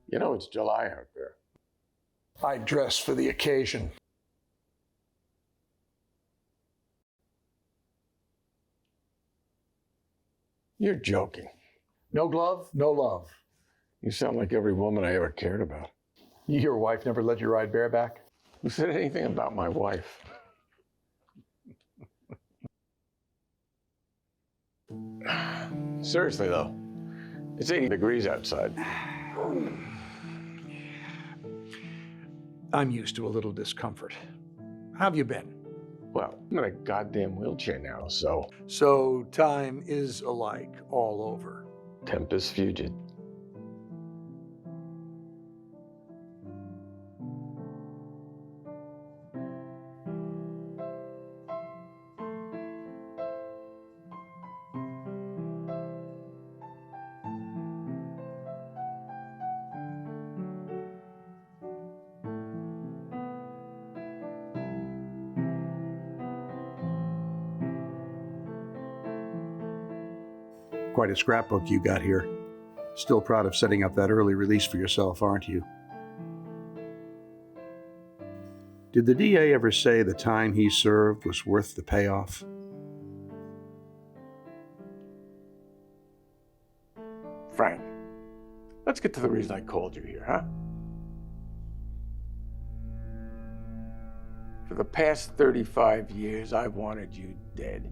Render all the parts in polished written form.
You know it's July out there. I dress for the occasion. You're joking. No glove, no love. You sound like every woman I ever cared about. Your wife never let you ride bareback? Who said anything about my wife? Seriously, though, it's 80 degrees outside. I'm used to a little discomfort. How have you been? Well, I'm in a goddamn wheelchair now, so So time is alike all over. tempus fugit. Quite a scrapbook you got here. Still proud of setting up that early release for yourself, aren't you? Did the DA ever say the time he served was worth the payoff? Frank, let's get to the reason I called you here, huh? For the past 35 years, I've wanted you dead.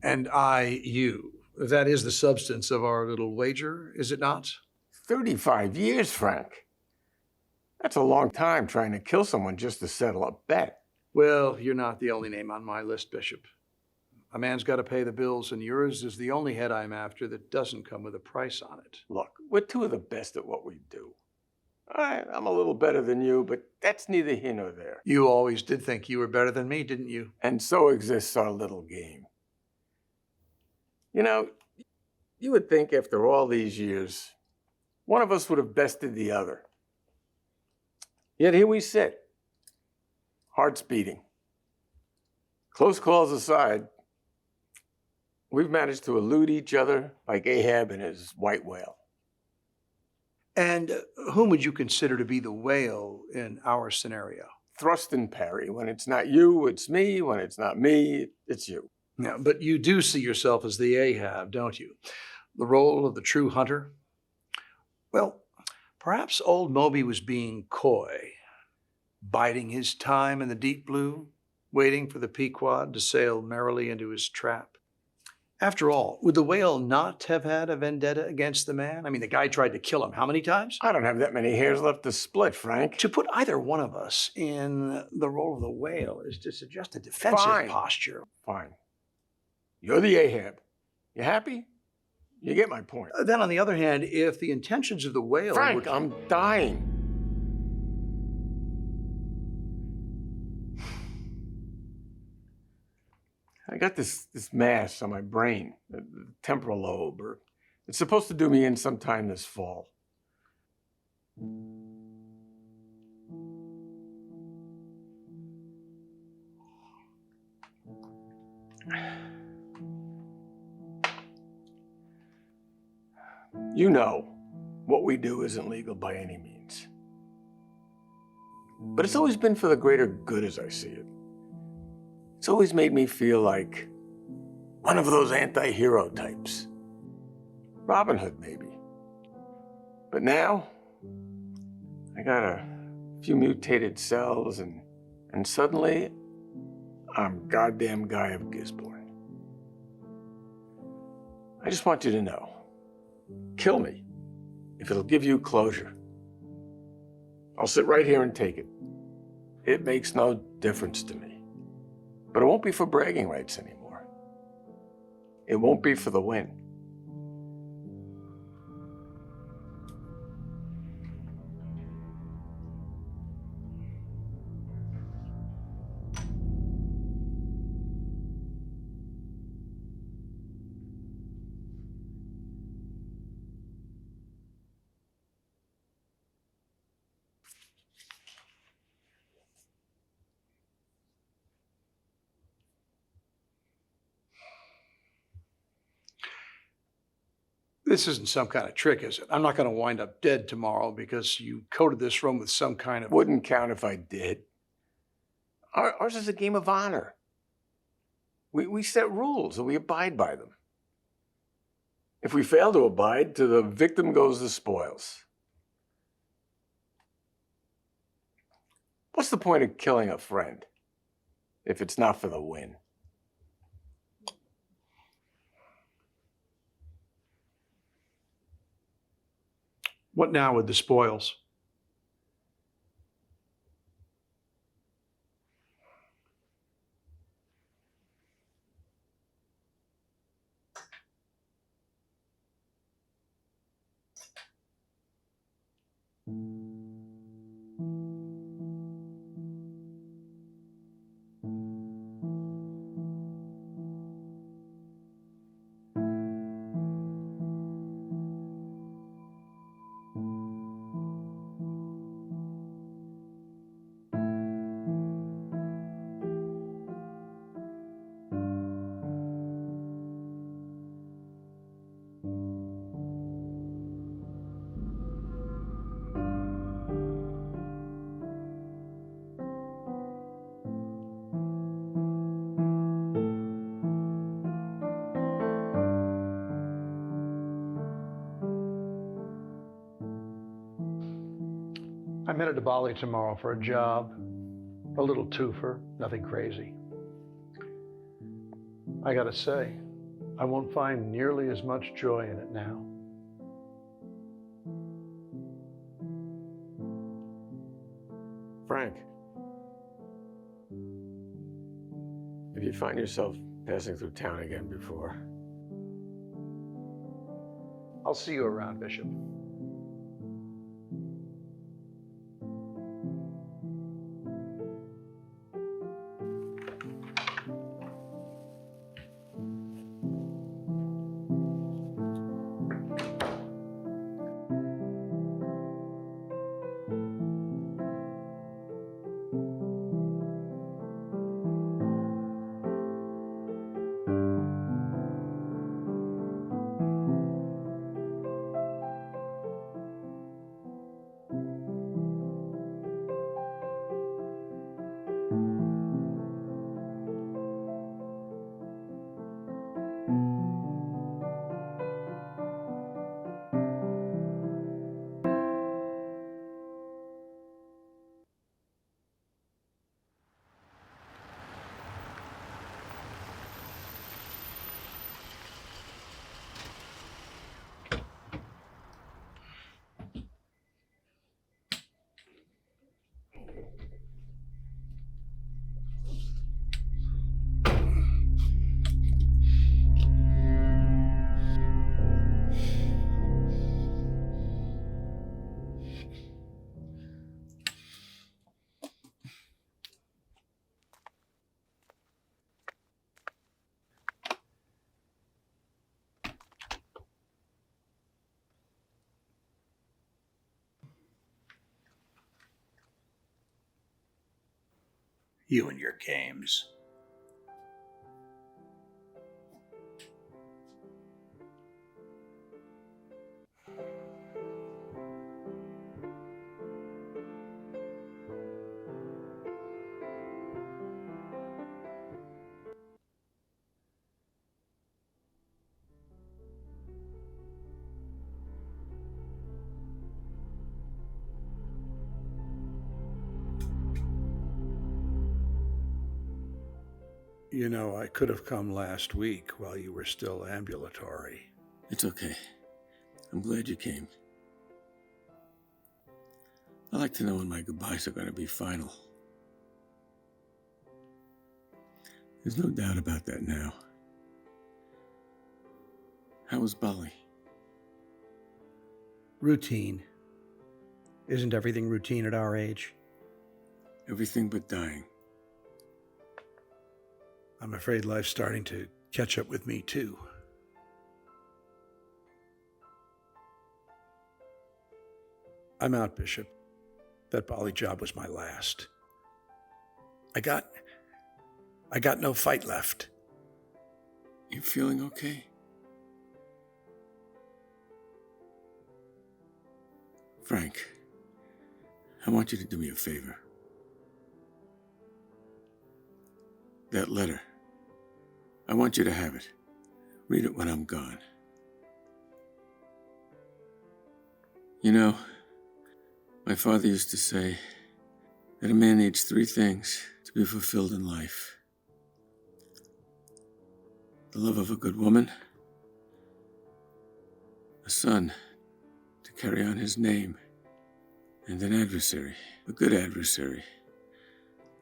And I, you. That is the substance of our little wager, is it not? 35 years, Frank. That's a long time trying to kill someone just to settle a bet. Well, you're not the only name on my list, Bishop. A man's got to pay the bills, and yours is the only head I'm after that doesn't come with a price on it. Look, we're two of the best at what we do. I'm a little better than you, but that's neither here nor there. You always did think you were better than me, didn't you? And so exists our little game. You know, you would think after all these years, one of us would have bested the other. Yet here we sit, hearts beating. Close calls aside, we've managed to elude each other like Ahab and his white whale. And whom would you consider to be the whale in our scenario? Thrust and parry. When it's not you, it's me. When it's not me, it's you. Yeah, but you do see yourself as the Ahab, don't you? The role of the true hunter? Well, perhaps old Moby was being coy, biding his time in the deep blue, waiting for the Pequod to sail merrily into his trap. After all, would the whale not have had a vendetta against the man? I mean, the guy tried to kill him how many times? I don't have that many hairs left to split, Frank. To put either one of us in the role of the whale is to suggest a defensive posture. Fine. You're the Ahab. You happy? You get my point. Then, on the other hand, if the intentions of the whale Frank, I'm dying. I got this mass on my brain, the temporal lobe, or it's supposed to do me in sometime this fall. You know, what we do isn't legal by any means. But it's always been for the greater good as I see it. It's always made me feel like one of those anti-hero types. Robin Hood, maybe. But now, I got a few mutated cells and suddenly, I'm goddamn Guy of Gisborne. I just want you to know. Kill me, if it'll give you closure. I'll sit right here and take it. It makes no difference to me. But it won't be for bragging rights anymore. It won't be for the win. This isn't some kind of trick, is it? I'm not going to wind up dead tomorrow because you coated this room with some kind of... Wouldn't count if I did. Ours is a game of honor. We set rules and we abide by them. If we fail to abide, to the victim goes the spoils. What's the point of killing a friend if it's not for the win? What now with the spoils? I'm headed to Bali tomorrow for a job. A little twofer, nothing crazy. I gotta say, I won't find nearly as much joy in it now. Frank, if you find yourself passing through town again before, I'll see you around, Bishop. You and your games. You know, I could have come last week while you were still ambulatory. it's okay. I'm glad you came. I like to know when my goodbyes are going to be final. There's no doubt about that now. How was Bali? Routine. Isn't everything routine at our age? Everything but dying. I'm afraid life's starting to catch up with me, too. I'm out, Bishop. That Bali job was my last. I got no fight left. You feeling okay? Frank, I want you to do me a favor. That letter, I want you to have it. Read it when I'm gone. You know, my father used to say that a man needs 3 things to be fulfilled in life: the love of a good woman, a son to carry on his name, and an adversary, a good adversary,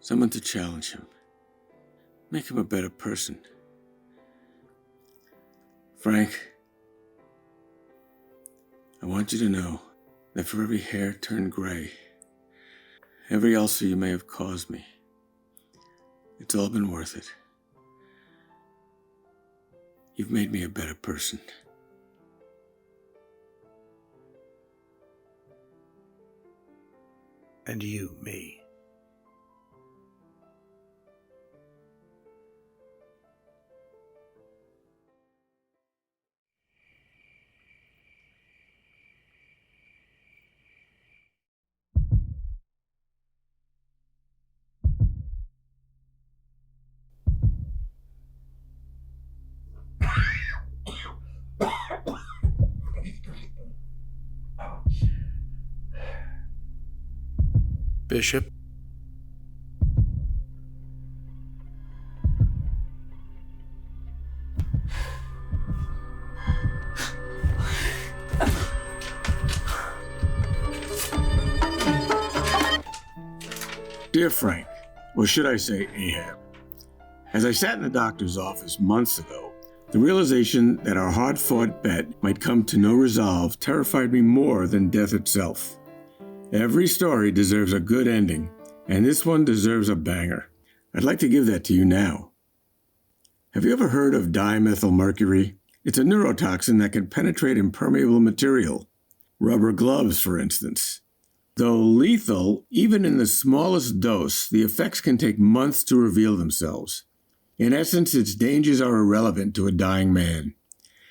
someone to challenge him, make him a better person. Frank, I want you to know that for every hair turned gray, every ulcer you may have caused me, it's all been worth it. You've made me a better person. And you, me. Bishop. Dear Frank, or should I say Ahab, as I sat in the doctor's office months ago, the realization that our hard-fought bet might come to no resolve terrified me more than death itself. Every story deserves a good ending, and this one deserves a banger. I'd like to give that to you now. Have you ever heard of dimethylmercury? It's a neurotoxin that can penetrate impermeable material. Rubber gloves, for instance. Though lethal, even in the smallest dose, the effects can take months to reveal themselves. In essence, its dangers are irrelevant to a dying man.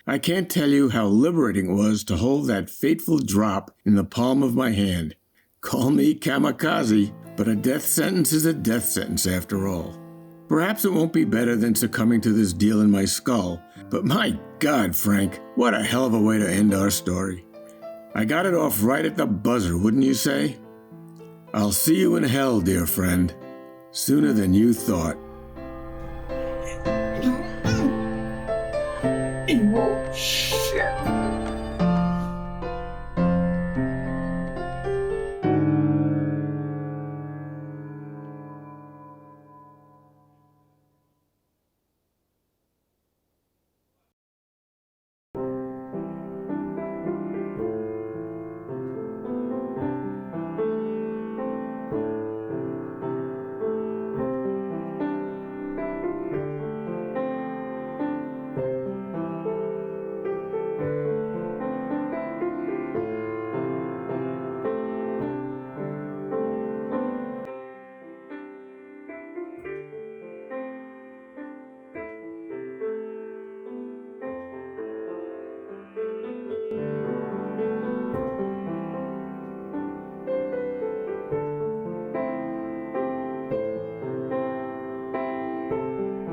I can't tell you how liberating it was to hold that fateful drop in the palm of my hand. Call me kamikaze, but a death sentence is a death sentence after all. Perhaps it won't be better than succumbing to this deal in my skull, but my God, Frank, what a hell of a way to end our story. I got it off right at the buzzer, wouldn't you say? I'll see you in hell, dear friend, sooner than you thought.